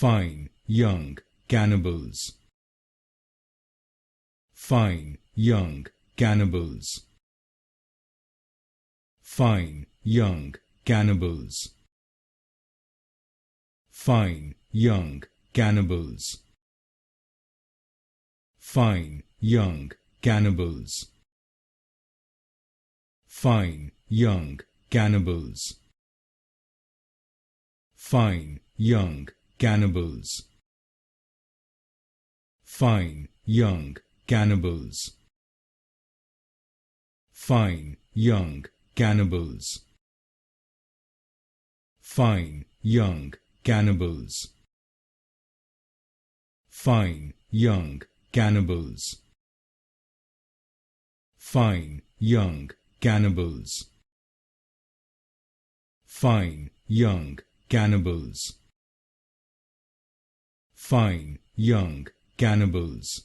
Fine young cannibals. Fine young cannibals. Fine young cannibals. Fine young cannibals. Fine young cannibals. Fine young cannibals. Fine young cannibals. Fine young cannibals. Fine young cannibals. Fine young cannibals. Fine young cannibals. Fine young cannibals. Fine young cannibals. Fine young cannibals.